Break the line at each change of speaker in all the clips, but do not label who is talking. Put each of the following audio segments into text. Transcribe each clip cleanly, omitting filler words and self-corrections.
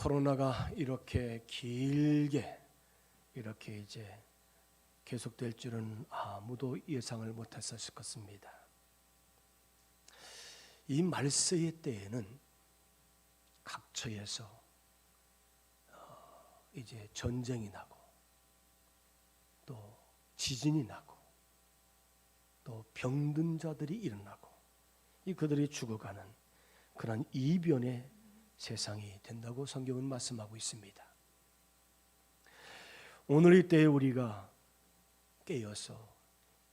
코로나가 이렇게 길게 이렇게 이제 계속될 줄은 아무도 예상을 못했었을 것입니다. 이 말세의 때에는 각처에서 이제 전쟁이 나고 또 지진이 나고 또 병든 자들이 일어나고 그들이 죽어가는 그런 이변의 세상이 된다고 성경은 말씀하고 있습니다. 오늘 이때에 우리가 깨어서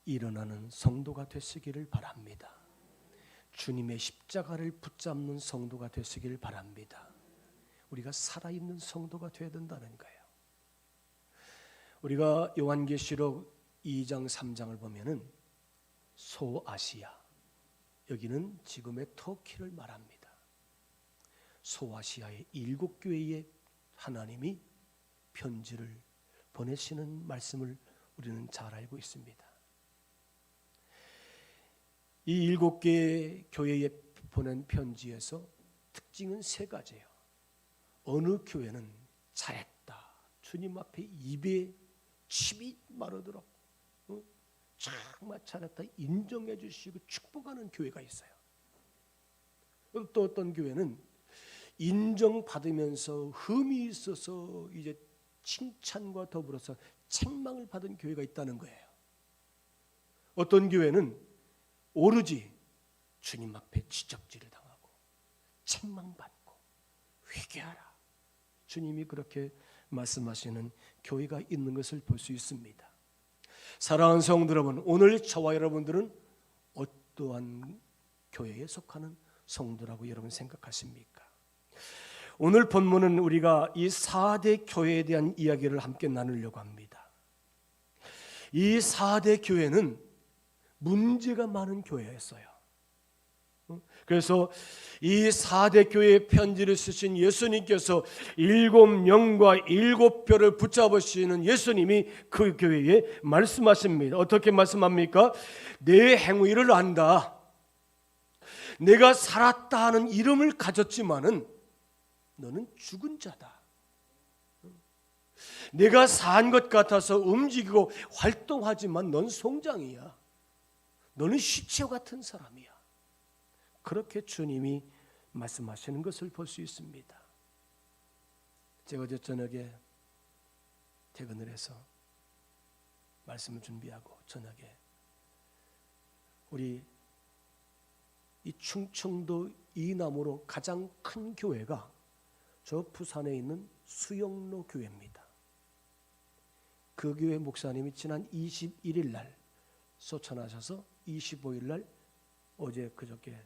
일어나는 성도가 되시기를 바랍니다. 주님의 십자가를 붙잡는 성도가 되시기를 바랍니다. 우리가 살아있는 성도가 되어야 된다는 거예요. 우리가 요한계시록 2장 3장을 보면은 소아시아, 여기는 지금의 터키를 말합니다. 소아시아의 7교회에 하나님이 편지를 보내시는 말씀을 우리는 잘 알고 있습니다. 이 7개의 교회에 보낸 편지에서 특징은 3가지예요. 어느 교회는 잘했다, 주님 앞에 입에 침이 마르도록 정말 잘했다 인정해 주시고 축복하는 교회가 있어요. 또 어떤 교회는 인정받으면서 흠이 있어서 이제 칭찬과 더불어서 책망을 받은 교회가 있다는 거예요. 어떤 교회는 오로지 주님 앞에 지적질을 당하고 책망받고 회개하라, 주님이 그렇게 말씀하시는 교회가 있는 것을 볼 수 있습니다. 사랑하는 성도 여러분, 오늘 저와 여러분들은 어떠한 교회에 속하는 성도라고 여러분 생각하십니까? 오늘 본문은 우리가 이 4대 교회에 대한 이야기를 함께 나누려고 합니다. 이 4대 교회는 문제가 많은 교회였어요. 그래서 이 4대 교회의 편지를 쓰신 예수님께서 7영과 7뼈를 붙잡으시는 예수님이 그 교회에 말씀하십니다. 어떻게 말씀합니까? 내 행위를 안다. 내가 살았다 하는 이름을 가졌지만은 너는 죽은 자다. 내가 산 것 같아서 움직이고 활동하지만 넌 송장이야. 너는 시체와 같은 사람이야. 그렇게 주님이 말씀하시는 것을 볼 수 있습니다. 제가 어제 저녁에 퇴근을 해서 말씀을 준비하고 저녁에 우리 이 충청도 이남으로 가장 큰 교회가 저 부산에 있는 수영로 교회입니다. 그 교회 목사님이 지난 21일 날 소천하셔서 25일 날 어제 그저께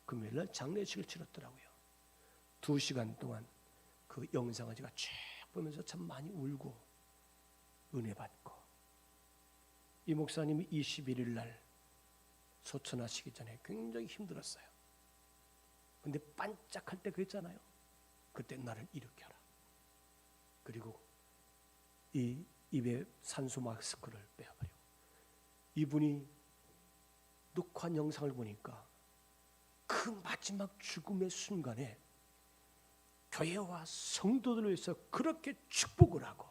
금요일 날 장례식을 치렀더라고요. 2시간 동안 그 영상을 제가 쭉 보면서 참 많이 울고 은혜 받고, 이 목사님이 21일 날 소천하시기 전에 굉장히 힘들었어요. 근데 반짝할 때 그랬잖아요. 그때 나를 일으켜라. 그리고 이 입에 산소 마스크를 빼어버리고, 이분이 녹화 영상을 보니까 그 마지막 죽음의 순간에 교회와 성도들을 위해서 그렇게 축복을 하고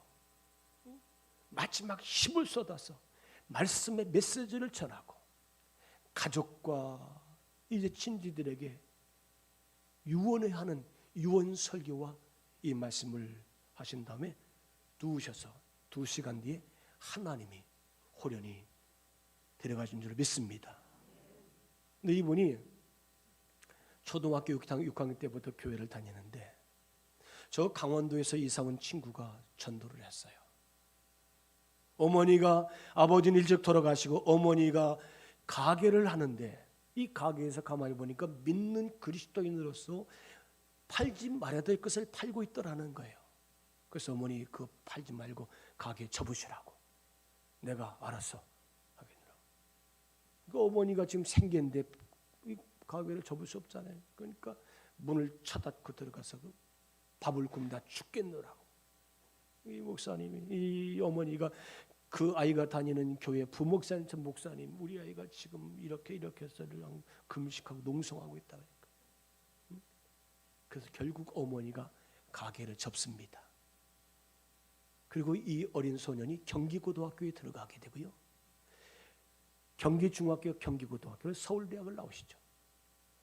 마지막 힘을 쏟아서 말씀의 메시지를 전하고 가족과 이제 친지들에게 유언을 하는 유언 설교와 이 말씀을 하신 다음에 누우셔서 2시간 뒤에 하나님이 호련히 데려가신 줄 믿습니다. 근데 이분이 초등학교 6학년 때부터 교회를 다니는데 저 강원도에서 이사 온 친구가 전도를 했어요. 어머니가, 아버지는 일찍 돌아가시고 어머니가 가게를 하는데 이 가게에서 가만히 보니까 믿는 그리스도인으로서 팔지 말아야 될 것을 팔고 있더라는 거예요. 그래서 어머니 그 팔지 말고 가게 접으시라고. 내가 알아서 하겠노라고. 그 어머니가 지금 생계인데 이 가게를 접을 수 없잖아요. 그러니까 문을 쳐닫고 들어가서 그 밥을 굶다 죽겠노라고. 이 목사님이, 이 어머니가 그 아이가 다니는 교회 부목사님, 전 목사님, 우리 아이가 지금 이렇게 해서 금식하고 농성하고 있다. 그래서 결국 어머니가 가게를 접습니다. 그리고 이 어린 소년이 경기고등학교에 들어가게 되고요. 경기중학교, 경기고등학교, 서울대학을 나오시죠.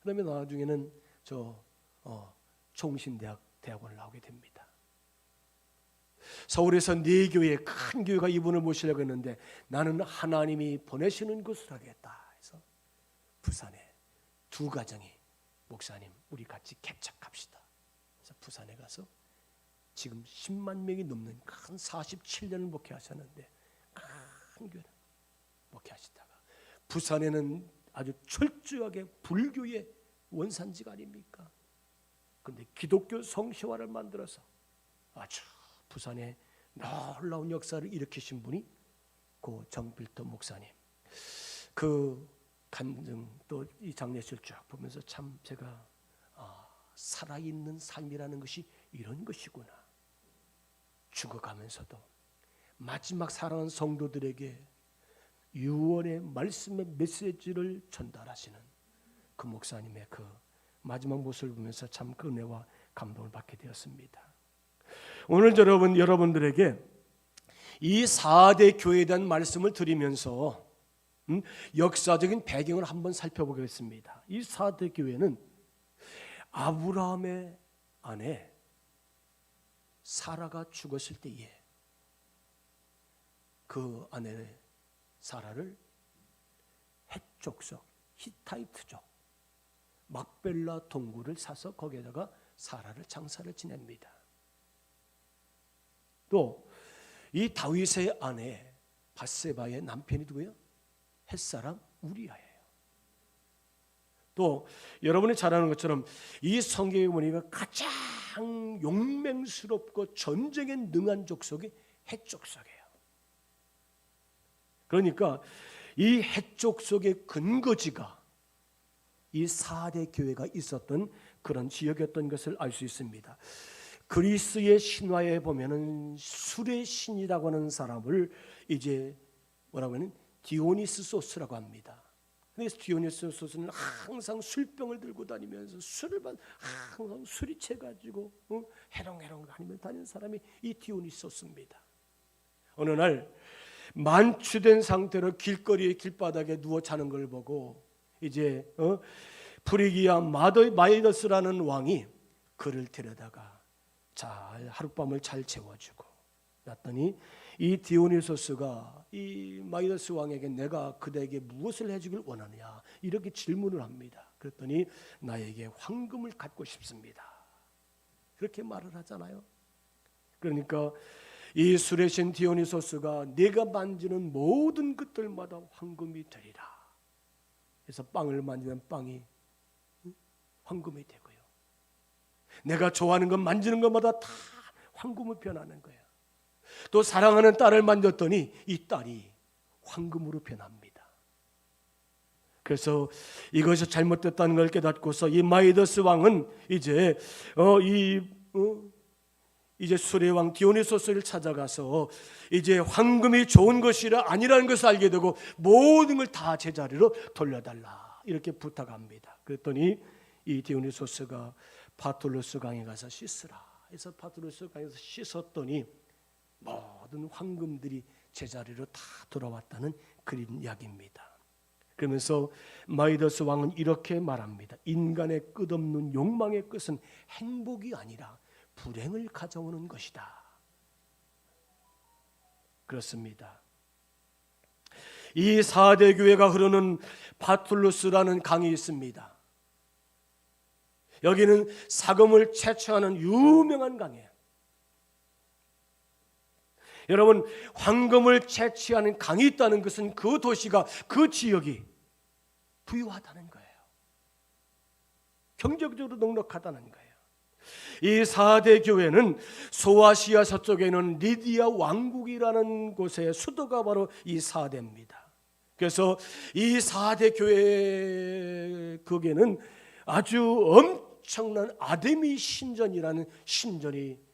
그다음에 나중에는 총신대학원을 나오게 됩니다. 서울에서 4교회, 큰 교회가 이분을 모시려고 했는데 나는 하나님이 보내시는 곳을 하겠다 해서 부산에 2가정이 목사님 우리 같이 개척합시다. 그래서 부산에 가서 지금 10만 명이 넘는 큰 47년을 목회하셨는데 큰 교회를 목회하시다가 부산에는 아주 철저하게 불교의 원산지가 아닙니까? 그런데 기독교 성시화를 만들어서 아주 부산에 놀라운 역사를 일으키신 분이 고 정필도 목사님. 그 간증 또 이 장례식을 쭉 보면서 참 제가 살아있는 삶이라는 것이 이런 것이구나. 죽어가면서도 마지막 사랑하는 성도들에게 유언의 말씀의 메시지를 전달하시는 그 목사님의 그 마지막 모습을 보면서 참 그 은혜와 감동을 받게 되었습니다. 오늘 여러분들에게 이 4대 교회에 대한 말씀을 드리면서 역사적인 배경을 한번 살펴보겠습니다. 이 4대 교회는 아브라함의 아내 사라가 죽었을 때에 그 아내 사라를 헷족속, 히타이트족 막벨라 동굴을 사서 거기에다가 사라를 장사를 지냅니다. 또 이 다윗의 아내 밧세바의 남편이 누구예요? 햇사람 우리아예요. 또 여러분이 잘 아는 것처럼 이 성경에 보니까 가장 용맹스럽고 전쟁에 능한 족속이 헷족속이에요. 그러니까 이 헷족속의 근거지가 이 4대 교회가 있었던 그런 지역이었던 것을 알 수 있습니다. 그리스의 신화에 보면은 술의 신이라고 하는 사람을 이제 뭐라고 하는 디오니스소스라고 합니다. 그래서 디오니스소스는 항상 술병을 들고 다니면서 항상 술이 채가지고 해롱해롱 다니는 사람이 이 디오니소스입니다. 어느 날 만취된 상태로 길거리의 길바닥에 누워 자는 걸 보고 이제 프리기아 마이더스라는 왕이 그를 데려다가 잘 하룻밤을 잘 재워주고 났더니 이 디오니소스가 이 마이더스 왕에게 내가 그대에게 무엇을 해주길 원하느냐 이렇게 질문을 합니다. 그랬더니 나에게 황금을 갖고 싶습니다. 그렇게 말을 하잖아요. 그러니까 이 술의 신 디오니소스가 네가 만지는 모든 것들마다 황금이 되리라. 그래서 빵을 만지면 빵이 황금이 되고요. 내가 좋아하는 것 만지는 것마다 다 황금으로 변하는 거예요. 또 사랑하는 딸을 만졌더니 이 딸이 황금으로 변합니다. 그래서 이것이 잘못됐다는 걸 깨닫고서 이 마이더스 왕은 이제 이제 수레 왕 디오니소스를 찾아가서 이제 황금이 좋은 것이라 아니라는 것을 알게 되고 모든 걸 다 제자리로 돌려달라 이렇게 부탁합니다. 그랬더니 이 디오니소스가 파톨루스 강에 가서 씻으라 해서 파톨루스 강에서 씻었더니 모든 황금들이 제자리로 다 돌아왔다는 그런 이야기입니다. 그러면서 마이더스 왕은 이렇게 말합니다. 인간의 끝없는 욕망의 끝은 행복이 아니라 불행을 가져오는 것이다. 그렇습니다. 이 4대 교회가 흐르는 파툴루스라는 강이 있습니다. 여기는 사금을 채취하는 유명한 강이에요. 여러분, 황금을 채취하는 강이 있다는 것은 그 도시가, 그 지역이 부유하다는 거예요. 경제적으로 넉넉하다는 거예요. 이 4대 교회는 소아시아 서쪽에 있는 리디아 왕국이라는 곳의 수도가 바로 이 4대입니다. 그래서 이 4대 교회 거기에는 아주 엄청난 아데미 신전이라는 신전이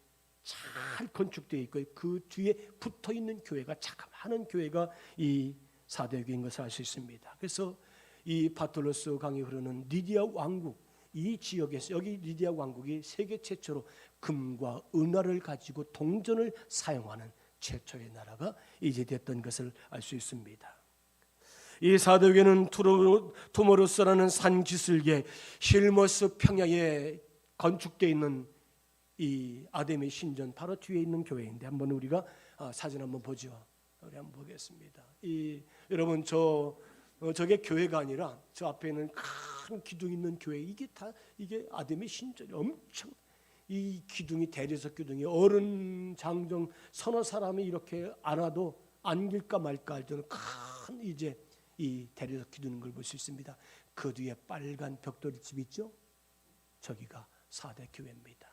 잘 건축되어 있고 그 뒤에 붙어있는 교회가 자그마한 교회가 이 4대 교회인 것을 알 수 있습니다. 그래서 이 파톨로스 강이 흐르는 리디아 왕국 이 지역에서 여기 리디아 왕국이 세계 최초로 금과 은화를 가지고 동전을 사용하는 최초의 나라가 이제 됐던 것을 알 수 있습니다. 이 사대교회는 투모로스라는 산 기슭에 힐머스 평야에 건축되어 있는 이 아담의 신전 바로 뒤에 있는 교회인데, 한번 우리가 사진 한번 보죠. 우리 한번 보겠습니다. 여러분 저게 교회가 아니라 저 앞에 있는 큰 기둥 있는 교회, 이게 아담의 신전이 엄청, 이 기둥이 대리석 기둥이 어른 장정 서너 사람이 이렇게 안아도 안길까 말까 할 정도로 큰 이제 이 대리석 기둥인 걸 볼 수 있습니다. 그 뒤에 빨간 벽돌 집 있죠? 저기가 4대 교회입니다.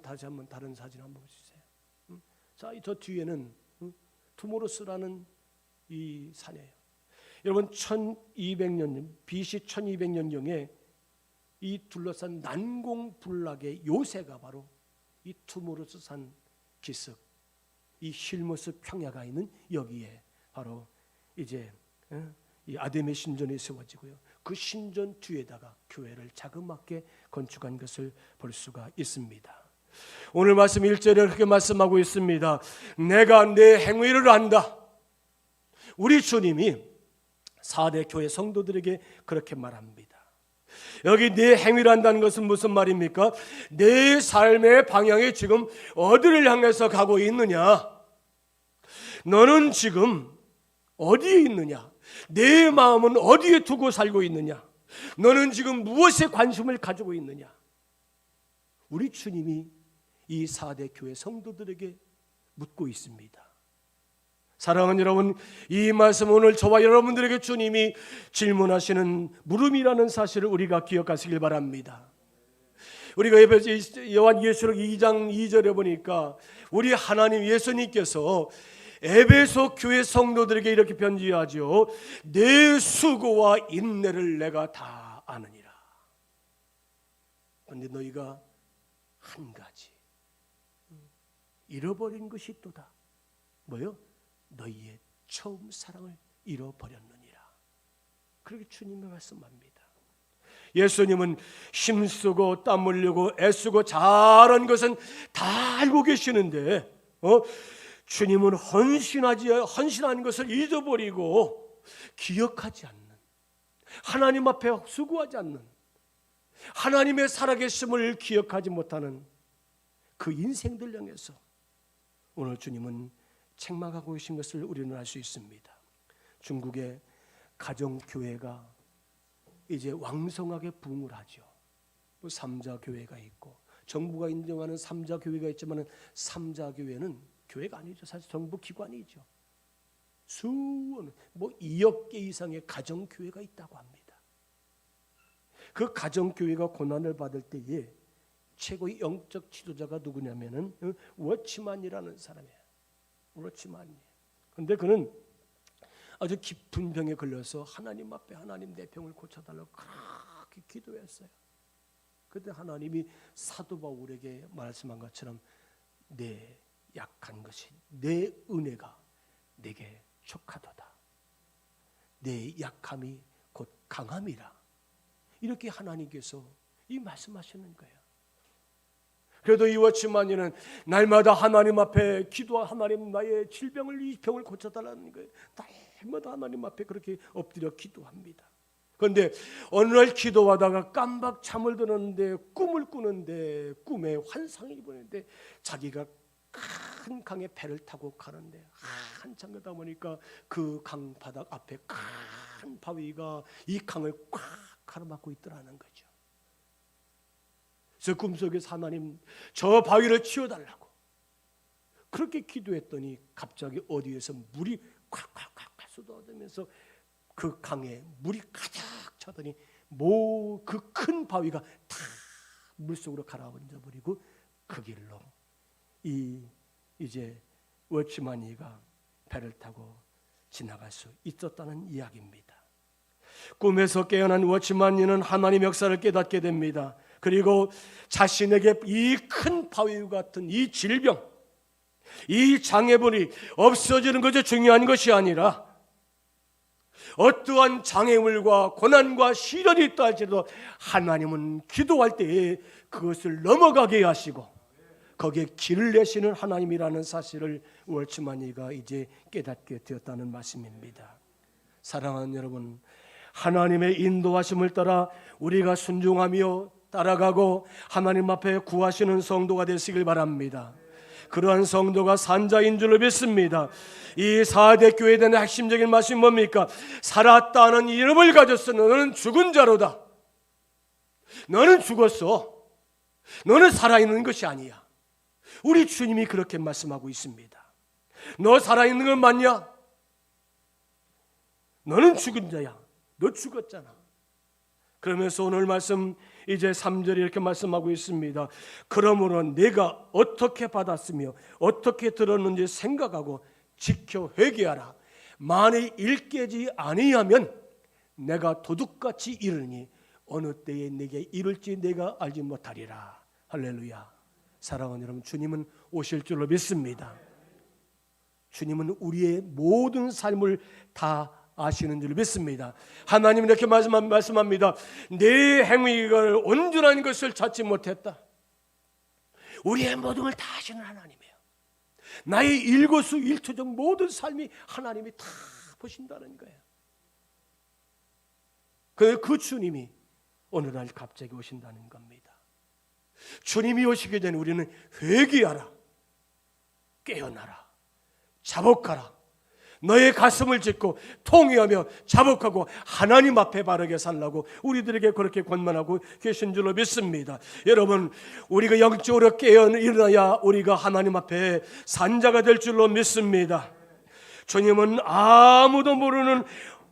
다시 한번 다른 사진 한번 보세요. 자, 저 뒤에는 투모로스라는 이 산이에요. 여러분 1200년 BC 1200년경에 이 둘러싼 난공불락의 요새가 바로 이 투모로스 산 기슭, 이 힐머스 평야가 있는 여기에 바로 이제 이 아담의 신전이 세워지고요. 그 신전 뒤에다가 교회를 자그맣게 건축한 것을 볼 수가 있습니다. 오늘 말씀 1절에 그렇게 말씀하고 있습니다. 내가 내 행위를 안다. 우리 주님이 4대 교회 성도들에게 그렇게 말합니다. 여기 내 행위를 한다는 것은 무슨 말입니까? 내 삶의 방향이 지금 어디를 향해서 가고 있느냐? 너는 지금 어디에 있느냐? 내 마음은 어디에 두고 살고 있느냐? 너는 지금 무엇에 관심을 가지고 있느냐? 우리 주님이 이 4대 교회 성도들에게 묻고 있습니다. 사랑하는 여러분, 이 말씀 오늘 저와 여러분들에게 주님이 질문하시는 물음이라는 사실을 우리가 기억하시길 바랍니다. 우리가 요한계시록 2장 2절에 보니까 우리 하나님 예수님께서 에베소 교회 성도들에게 이렇게 편지하죠. 내 수고와 인내를 내가 다 아느니라. 그런데 너희가 한 가지 잃어버린 것이 있도다. 뭐요? 너희의 처음 사랑을 잃어버렸느니라. 그렇게 주님이 말씀합니다. 예수님은 힘쓰고 땀 흘리고 애쓰고 잘한 것은 다 알고 계시는데 주님은 헌신한 것을 잊어버리고 기억하지 않는, 하나님 앞에 수고하지 않는, 하나님의 살아계심을 기억하지 못하는 그 인생들 향해서 오늘 주님은 책망하고 계신 것을 우리는 알 수 있습니다. 중국의 가정교회가 이제 왕성하게 부흥을 하죠. 삼자교회가 있고 정부가 인정하는 삼자교회가 있지만 삼자교회는 교회가 아니죠. 사실 정부 기관이죠. 2억 개 이상의 가정교회가 있다고 합니다. 그 가정교회가 고난을 받을 때에 최고의 영적 지도자가 누구냐면은 워치만이라는 사람이에요. 워치만이. 그런데 그는 아주 깊은 병에 걸려서 하나님 앞에 하나님 내 병을 고쳐달라고 그렇게 기도했어요. 그때 하나님이 사도 바울에게 말씀한 것처럼 내 약한 것이 내 은혜가 내게 족하도다. 내 약함이 곧 강함이라. 이렇게 하나님께서 이 말씀하시는 거예요. 그래도 이 워치만이는 날마다 하나님 앞에 기도하, 하나님 나의 질병을, 이 병을 고쳐달라는 거예요. 날마다 하나님 앞에 그렇게 엎드려 기도합니다. 그런데 어느 날 기도하다가 깜박 잠을 드는데 꿈을 꾸는데 꿈에 환상이 보이는데 자기가 큰 강에 배를 타고 가는데 한참 가다 보니까 그 강 바닥 앞에 큰 바위가 이 강을 꽉 가로막고 있더라는 거죠. 그래서 꿈속에서 하나님 저 바위를 치워달라고 그렇게 기도했더니 갑자기 어디에서 물이 콱콱콱 쏟아지면서 그 강에 물이 가득 차더니 그 큰 바위가 다 물속으로 가라앉아 버리고 그 길로 이제 워치만이가 배를 타고 지나갈 수 있었다는 이야기입니다. 꿈에서 깨어난 워치만이는 하나님 역사를 깨닫게 됩니다. 그리고 자신에게 이 큰 바위 같은 이 질병, 이 장애물이 없어지는 것이 중요한 것이 아니라 어떠한 장애물과 고난과 시련이 있다 할지라도 하나님은 기도할 때에 그것을 넘어가게 하시고 거기에 길을 내시는 하나님이라는 사실을 월츠만이가 이제 깨닫게 되었다는 말씀입니다. 사랑하는 여러분, 하나님의 인도하심을 따라 우리가 순종하며 따라가고 하나님 앞에 구하시는 성도가 되시길 바랍니다. 그러한 성도가 산자인 줄로 믿습니다. 이 4대 교회에 대한 핵심적인 말씀이 뭡니까? 살았다는 이름을 가졌어. 너는 죽은 자로다. 너는 죽었어. 너는 살아있는 것이 아니야. 우리 주님이 그렇게 말씀하고 있습니다. 너 살아있는 건 맞냐? 너는 죽은 자야. 너 죽었잖아. 그러면서 오늘 말씀 이제 3절에 이렇게 말씀하고 있습니다. 그러므로 내가 어떻게 받았으며 어떻게 들었는지 생각하고 지켜 회개하라. 만일 일깨지 아니하면 내가 도둑같이 이르니 어느 때에 내게 이를지 내가 알지 못하리라. 할렐루야. 사랑하는 여러분, 주님은 오실 줄로 믿습니다. 주님은 우리의 모든 삶을 다 아시는 줄 믿습니다. 하나님 이렇게 말씀합니다. 내 행위가 온전한 것을 찾지 못했다. 우리의 모든 걸 다 아시는 하나님이에요. 나의 일거수일투족 모든 삶이 하나님이 다 보신다는 거예요. 그 주님이 어느 날 갑자기 오신다는 겁니다. 주님이 오시기 전에 우리는 회개하라, 깨어나라, 자복하라, 너의 가슴을 찢고 통회하며 자복하고 하나님 앞에 바르게 살라고 우리들에게 그렇게 권면하고 계신 줄로 믿습니다. 여러분, 우리가 영적으로 깨어 일어나야 우리가 하나님 앞에 산자가 될 줄로 믿습니다. 주님은 아무도 모르는,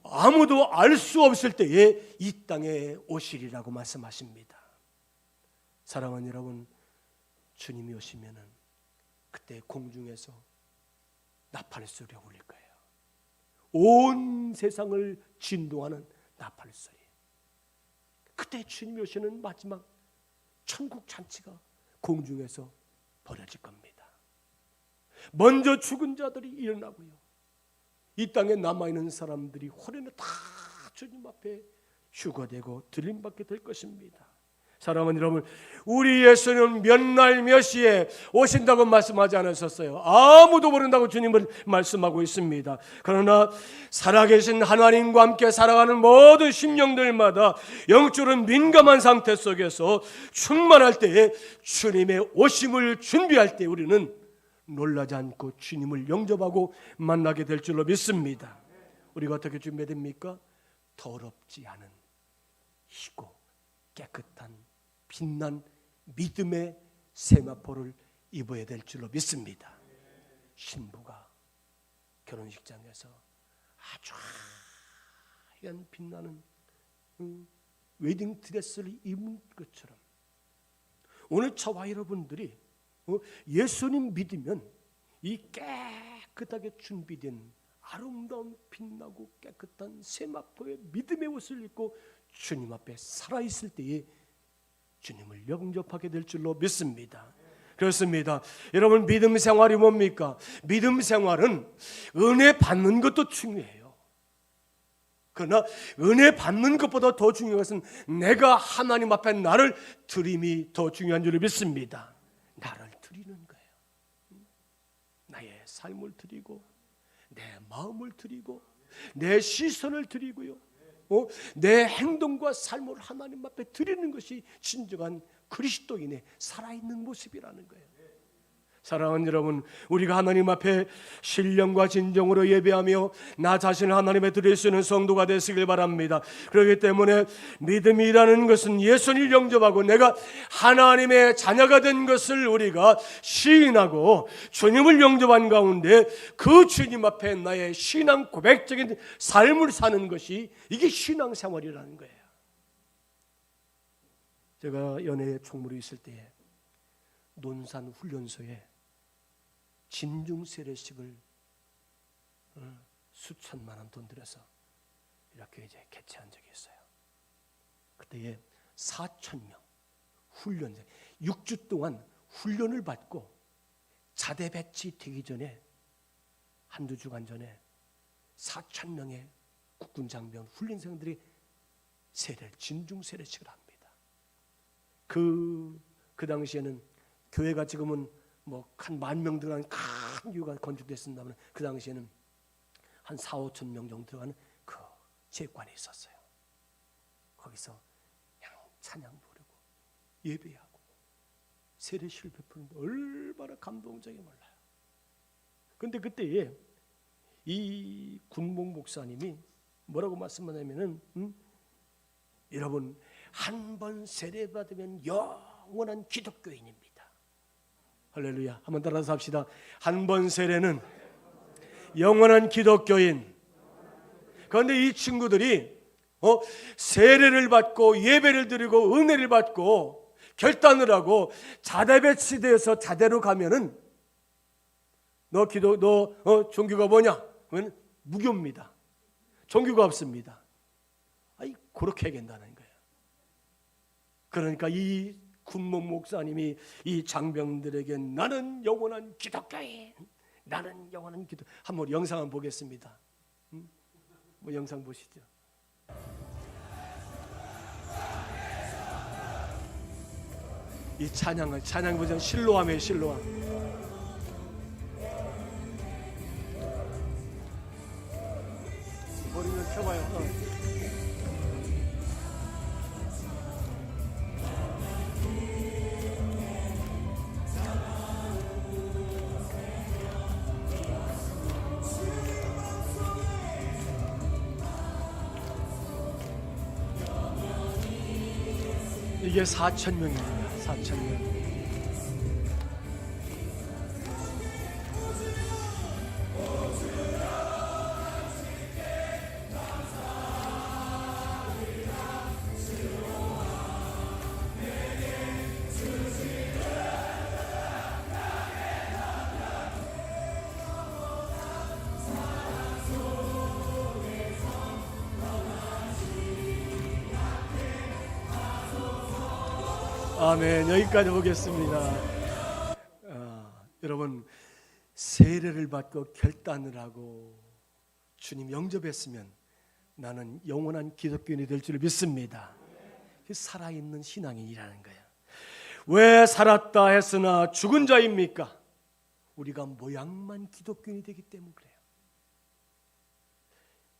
아무도 알 수 없을 때에 이 땅에 오시리라고 말씀하십니다. 사랑하는 여러분, 주님이 오시면은 그때 공중에서 나팔 소리가 울릴 거예요. 온 세상을 진동하는 나팔 소리. 그때 주님이 오시는 마지막 천국 잔치가 공중에서 벌어질 겁니다. 먼저 죽은 자들이 일어나고요, 이 땅에 남아있는 사람들이 호련히 다 주님 앞에 휴거되고 들림받게 될 것입니다. 사랑하는 여러분, 우리 예수는 몇 날 몇 시에 오신다고 말씀하지 않으셨어요. 아무도 모른다고 주님은 말씀하고 있습니다. 그러나 살아계신 하나님과 함께 살아가는 모든 심령들마다 영적으로 민감한 상태 속에서 충만할 때에 주님의 오심을 준비할 때 우리는 놀라지 않고 주님을 영접하고 만나게 될 줄로 믿습니다. 우리가 어떻게 준비해야 됩니까? 더럽지 않은 희고 깨끗한 빛난 믿음의 세마포를 입어야 될 줄로 믿습니다. 신부가 결혼식장에서 아주 하얀 빛나는 웨딩 드레스를 입은 것처럼 오늘 저와 여러분들이 예수님 믿으면 이 깨끗하게 준비된 아름다운 빛나고 깨끗한 세마포의 믿음의 옷을 입고 주님 앞에 살아있을 때에 주님을 영접하게 될 줄로 믿습니다. 그렇습니다. 여러분, 믿음 생활이 뭡니까? 믿음 생활은 은혜 받는 것도 중요해요. 그러나 은혜 받는 것보다 더 중요한 것은 내가 하나님 앞에 나를 드림이 더 중요한 줄을 믿습니다. 나를 드리는 거예요. 나의 삶을 드리고 내 마음을 드리고 내 시선을 드리고요, 내 행동과 삶을 하나님 앞에 드리는 것이 진정한 그리스도인의 살아있는 모습이라는 거예요. 사랑하는 여러분, 우리가 하나님 앞에 신령과 진정으로 예배하며 나 자신을 하나님에 드릴 수 있는 성도가 되시길 바랍니다. 그렇기 때문에 믿음이라는 것은 예수를 영접하고 내가 하나님의 자녀가 된 것을 우리가 시인하고 주님을 영접한 가운데 그 주님 앞에 나의 신앙 고백적인 삶을 사는 것이 이게 신앙생활이라는 거예요. 제가 연예에 총무로 있을 때에 논산 훈련소에 진중 세례식을 수천만 원 돈 들여서 이렇게 이제 개최한 적이 있어요. 그때에 4,000명 훈련생 6주 동안 훈련을 받고 자대 배치되기 전에 한두 주간 전에 4,000명의 국군 장병 훈련생들이 진중 세례식을 합니다. 그 당시에는 교회가 지금은 뭐 한 10,000명 들어가는 큰 교회가 건축됐습니다만 그 당시에는 한 4-5천 명 정도 들어가는 그 체육관에 있었어요. 거기서 그냥 찬양 부르고 예배하고 세례시를 베푸는데 얼마나 감동적이 몰라요. 그런데 그때에 이 군목 목사님이 뭐라고 말씀하냐면은 여러분 한 번 세례 받으면 영원한 기독교인입니다. 할렐루야. 한번 따라서 합시다. 한 번 세례는 영원한 기독교인. 그런데 이 친구들이 세례를 받고 예배를 드리고 은혜를 받고 결단을 하고 자대 배치되어서 자대로 가면은 너 종교가 뭐냐? 그러면 무교입니다. 종교가 없습니다. 아이 그렇게 얘기한다는 거예요. 그러니까 이 군목 목사님이 이 장병들에게 나는 영원한 기독교인, 나는 영원한 기독. 한번 영상 한번 보겠습니다. 뭐 영상 보시죠. 이 찬양 버전 실로암이에요. 실로암. 머리를 펴봐요. 이게 4,000명입니다. 4,000명. 아멘. 여기까지 보겠습니다. 여러분 세례를 받고 결단을 하고 주님 영접했으면 나는 영원한 기독교인이 될 줄 믿습니다. 살아있는 신앙인이라는 거예요. 왜 살았다 했으나 죽은 자입니까? 우리가 모양만 기독교인이 되기 때문에 그래요.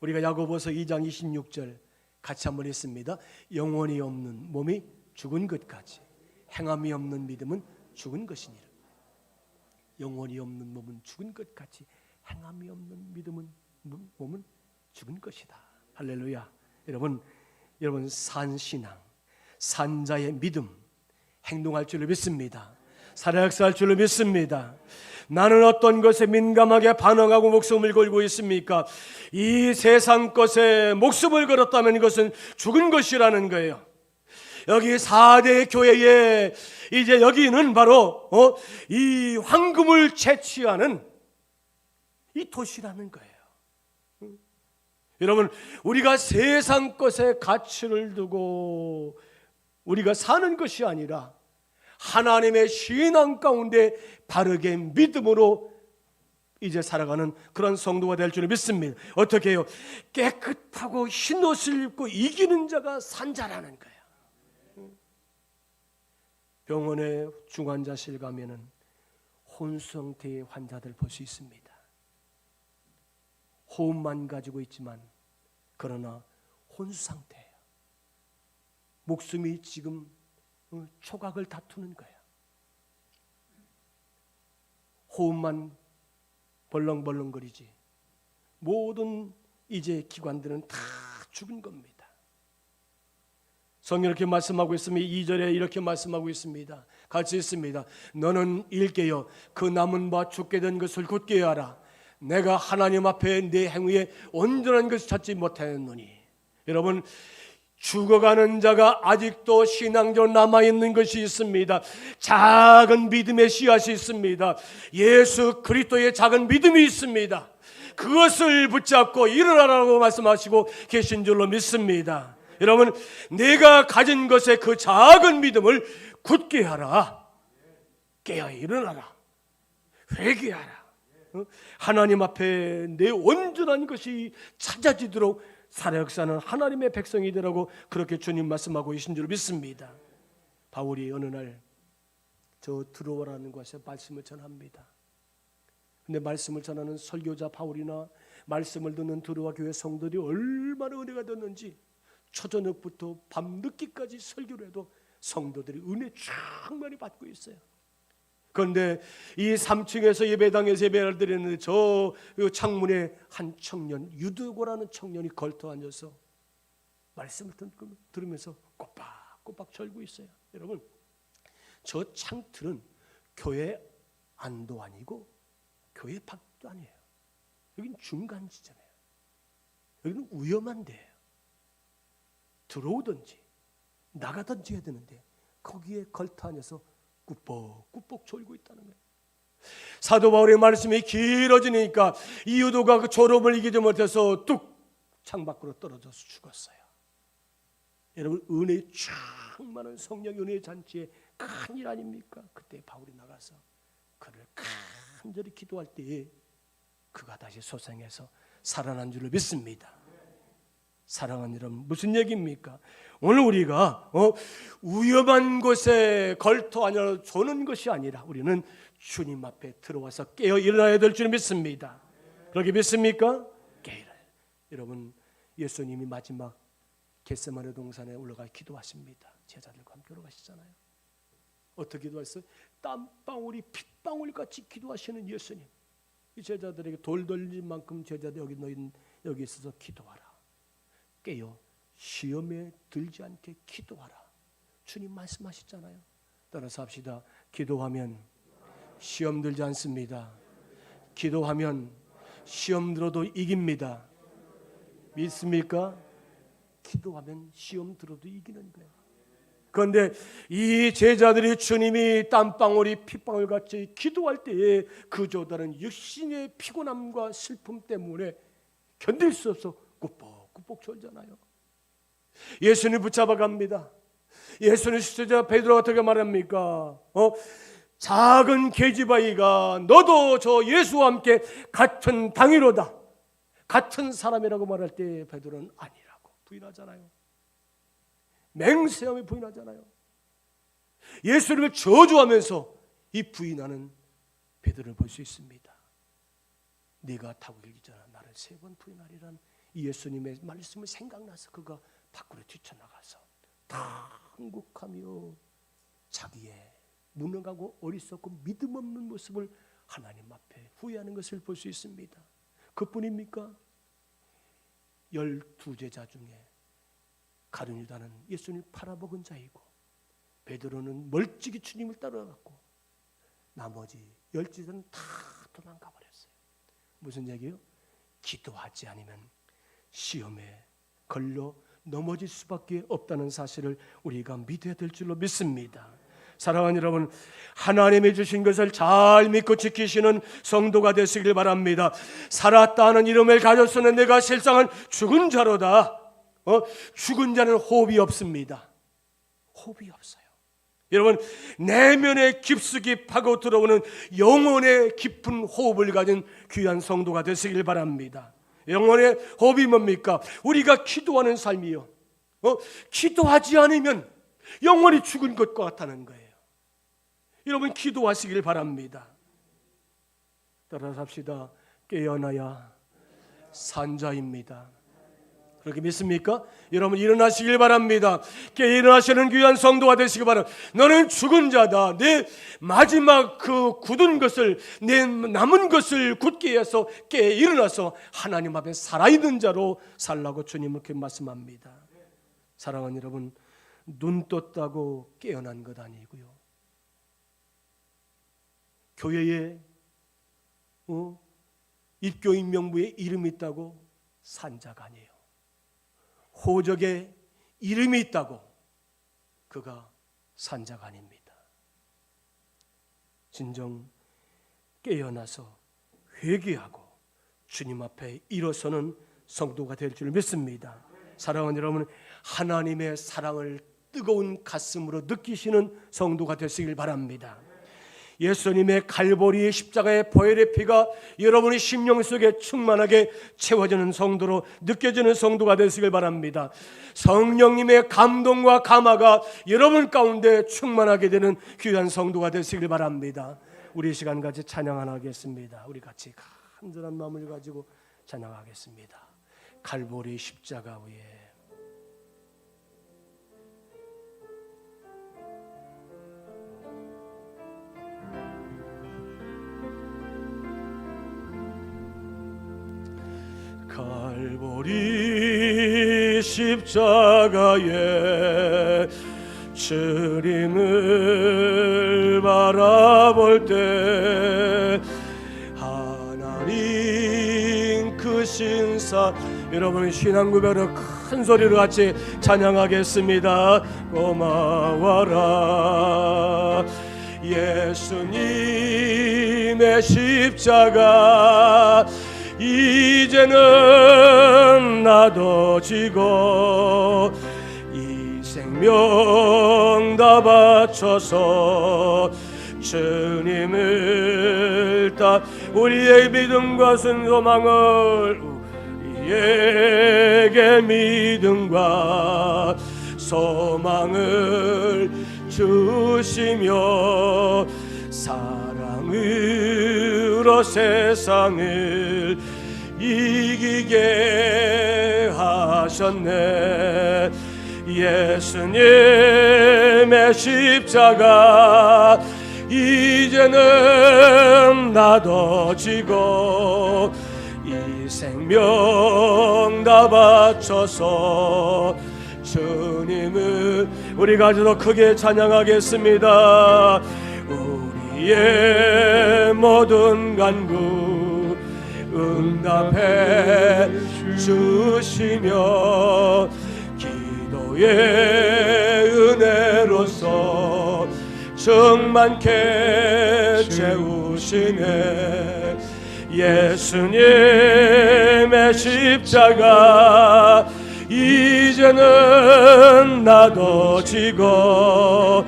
우리가 야고보서 2장 26절 같이 한번 했습니다. 영혼이 없는 몸이 죽은 것까지 행함이 없는 믿음은 죽은 것이니라. 영혼이 없는 몸은 죽은 것 같이 행함이 없는 믿음은 몸은 죽은 것이다. 할렐루야. 여러분 산신앙, 산자의 믿음 행동할 줄로 믿습니다. 살아역사할 줄로 믿습니다. 나는 어떤 것에 민감하게 반응하고 목숨을 걸고 있습니까? 이 세상 것에 목숨을 걸었다면 이것은 죽은 것이라는 거예요. 여기 4대 교회에 이제 여기는 바로 이 황금을 채취하는 이 도시라는 거예요. 여러분 우리가 세상 것에 가치를 두고 우리가 사는 것이 아니라 하나님의 신앙 가운데 바르게 믿음으로 이제 살아가는 그런 성도가 될 줄 믿습니다. 어떻게 해요? 깨끗하고 흰 옷을 입고 이기는 자가 산자라는 거예요. 병원에 중환자실 가면은 혼수 상태의 환자들 볼 수 있습니다. 호흡만 가지고 있지만 그러나 혼수 상태예요. 목숨이 지금 초각을 다투는 거예요. 호흡만 벌렁벌렁거리지 모든 이제 기관들은 다 죽은 겁니다. 성경 이렇게 말씀하고 있습니다. 2절에 이렇게 말씀하고 있습니다. 같이 있습니다. 너는 일깨어 그 남은 바 죽게 된 것을 굳게 하라. 내가 하나님 앞에 내 행위에 온전한 것을 찾지 못하였노니. 여러분 죽어가는 자가 아직도 신앙적으로 남아있는 것이 있습니다. 작은 믿음의 씨앗이 있습니다. 예수 그리스도의 작은 믿음이 있습니다. 그것을 붙잡고 일어나라고 말씀하시고 계신 줄로 믿습니다. 여러분 내가 가진 것에 그 작은 믿음을 굳게 하라. 깨어 일어나라. 회개하라. 하나님 앞에 내 온전한 것이 찾아지도록 살아역사는 하나님의 백성이 되라고 그렇게 주님 말씀하고 계신 줄 믿습니다. 바울이 어느 날 저 들어오라는 곳에 말씀을 전합니다. 근데 말씀을 전하는 설교자 바울이나 말씀을 듣는 들어와 교회 성도들이 얼마나 은혜가 됐는지 초저녁부터 밤늦게까지 설교를 해도 성도들이 은혜 충만히 받고 있어요. 그런데 이 3층에서 예배당에서 예배를 드리는데 저 창문에 한 청년, 유두고라는 청년이 걸터 앉아서 말씀을 들으면서 꼬박꼬박 절고 있어요. 여러분, 저 창틀은 교회 안도 아니고 교회 밖도 아니에요. 여기는 중간 지점이에요. 여기는 위험한 데예요. 들어오든지 나가든지 해야 되는데 거기에 걸터 앉아서 꾸벅꾸벅 졸고 있다는 거예요. 사도 바울의 말씀이 길어지니까 이 유도가 그 졸음을 이기지 못해서 뚝 창밖으로 떨어져서 죽었어요. 여러분, 은혜의 충만한 성령 은혜의 잔치에 큰일 아닙니까? 그때 바울이 나가서 그를 간절히 기도할 때에 그가 다시 소생해서 살아난 줄을 믿습니다. 사랑하는 여러분, 무슨 얘기입니까? 오늘 우리가 위험한 곳에 걸터 앉아 조는 것이 아니라 우리는 주님 앞에 들어와서 깨어 일어나야 될 줄 믿습니다. 그렇게 믿습니까? 깨어 일어나야. 여러분, 예수님이 마지막 겟세마네 동산에 올라가 기도하십니다. 제자들과 함께 올라가시잖아요. 어떻게 기도했어요? 땀방울이 핏방울같이 기도하시는 예수님. 이 제자들에게 돌 돌릴 만큼 제자들 여기 있어서 기도하라. 깨어 시험에 들지 않게 기도하라. 주님 말씀하셨잖아요. 따라서 합시다. 기도하면 시험 들지 않습니다. 기도하면 시험 들어도 이깁니다. 믿습니까? 기도하면 시험 들어도 이기는 거예요. 그런데 이 제자들이 주님이 땀방울이 핏방울같이 기도할 때에 그 조다는 육신의 피곤함과 슬픔 때문에 견딜 수 없어 꾸벅꾸벅 졸잖아요. 예수님 붙잡아 갑니다. 예수님 제자 베드로가 어떻게 말합니까? 작은 계집아이가 너도 저 예수와 함께 같은 당이로다, 같은 사람이라고 말할 때 베드로는 아니라고 부인하잖아요. 맹세하며 부인하잖아요. 예수님을 저주하면서 이 부인하는 베드로를 볼 수 있습니다. 네가 타고 길기 전에 나를 3번 부인하리란 이 예수님의 말씀을 생각나서 그가 밖으로 뛰쳐나가서 당국하며 자기의 무능하고 어리석고 믿음 없는 모습을 하나님 앞에 후회하는 것을 볼 수 있습니다. 그뿐입니까? 12제자 중에 가룟 유다는 예수님을 팔아먹은 자이고 베드로는 멀찍이 주님을 따라갔고 나머지 10제자는 다 도망가 버렸어요. 무슨 얘기예요? 기도하지 않으면 시험에 걸려 넘어질 수밖에 없다는 사실을 우리가 믿어야 될 줄로 믿습니다. 사랑하는 여러분, 하나님이 주신 것을 잘 믿고 지키시는 성도가 되시길 바랍니다. 살았다 하는 이름을 가졌으는 내가 실상은 죽은 자로다. 죽은 자는 호흡이 없습니다. 호흡이 없어요. 여러분, 내면에 깊숙이 파고 들어오는 영혼의 깊은 호흡을 가진 귀한 성도가 되시길 바랍니다. 영혼의 호흡이 뭡니까? 우리가 기도하는 삶이요. 기도하지 않으면 영혼이 죽은 것과 같다는 거예요. 여러분, 기도하시길 바랍니다. 따라서 합시다. 깨어나야 산자입니다. 그렇게 믿습니까? 여러분, 일어나시길 바랍니다. 일어나시는 귀한 성도가 되시기 바랍니다. 너는 죽은 자다. 내 마지막 그 굳은 것을, 내 남은 것을 굳게 해서 일어나서 하나님 앞에 살아있는 자로 살라고 주님은 그렇게 말씀합니다. 사랑하는 여러분, 눈 떴다고 깨어난 것 아니고요. 교회에 입교인 명부에 이름이 있다고 산 자가 아니에요. 호적에 이름이 있다고 그가 산 자가 아닙니다. 진정 깨어나서 회개하고 주님 앞에 일어서는 성도가 될 줄 믿습니다. 사랑하는 여러분, 하나님의 사랑을 뜨거운 가슴으로 느끼시는 성도가 되시길 바랍니다. 예수님의 갈보리의 십자가의 보혈의 피가 여러분의 심령 속에 충만하게 채워지는 성도로 느껴지는 성도가 되시길 바랍니다. 성령님의 감동과 감화가 여러분 가운데 충만하게 되는 귀한 성도가 되시길 바랍니다. 우리 시간 같이 찬양 하나 하겠습니다. 우리 같이 간절한 마음을 가지고 찬양하겠습니다. 갈보리 십자가 위에 갈보리 십자가에 주님을 바라볼 때 하나님 크신 사 여러분 신앙 고백으로 큰 소리로 같이 찬양하겠습니다. 고마워라 예수님의 십자가 이제는 나도 지고 이 생명 다 바쳐서 주님을 따 우리의 믿음과 순소망을 우리에게 믿음과 소망을 주시며 사랑으로 세상을 이기게 하셨네. 예수님의 십자가 이제는 나도 지고 이 생명 다 바쳐서 주님을 우리 가지고 크게 찬양하겠습니다. 우리의 모든 간구 응답해 주시며 기도의 은혜로서 충만케 채우시네. 예수님의 십자가 이제는 나도 지고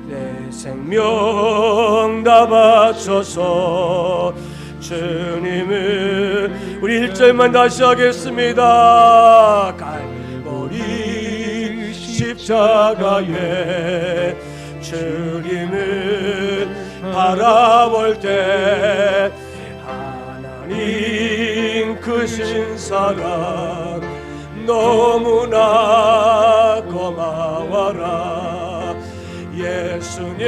내 생명 다 바쳐서 주님을 우리 1절만 다시 하겠습니다. 갈보리 십자가에 주님을 바라볼 때 하나님 크신 사랑 너무나 고마워라. 예수님의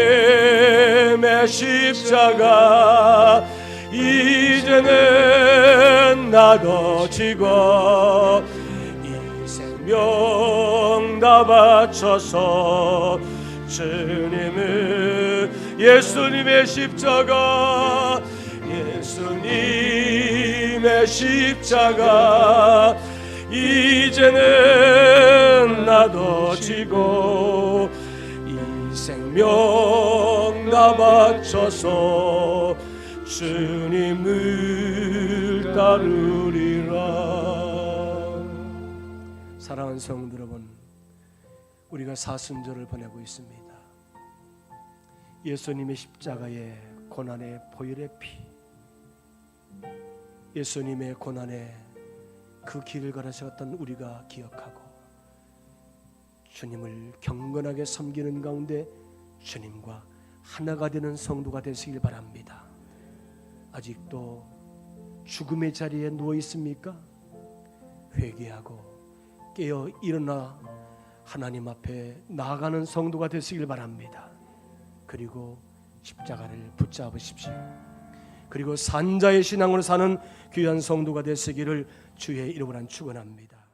십자가 이제는 나도 지고 이 생명 다 바쳐서 주님을 예수님의 십자가 예수님의 십자가 이제는 나도 지고 이 생명 다 바쳐서 주님을 따르리라. 사랑하는 성도 여러분, 우리가 사순절을 보내고 있습니다. 예수님의 십자가의 고난의 보혈의 피, 예수님의 고난의 그 길을 걸으셨던 우리가 기억하고 주님을 경건하게 섬기는 가운데 주님과 하나가 되는 성도가 되시길 바랍니다. 아직도 죽음의 자리에 누워 있습니까? 회개하고 깨어 일어나 하나님 앞에 나아가는 성도가 되시길 바랍니다. 그리고 십자가를 붙잡으십시오. 그리고 산자의 신앙으로 사는 귀한 성도가 되시기를 주의 이름으로 축원합니다.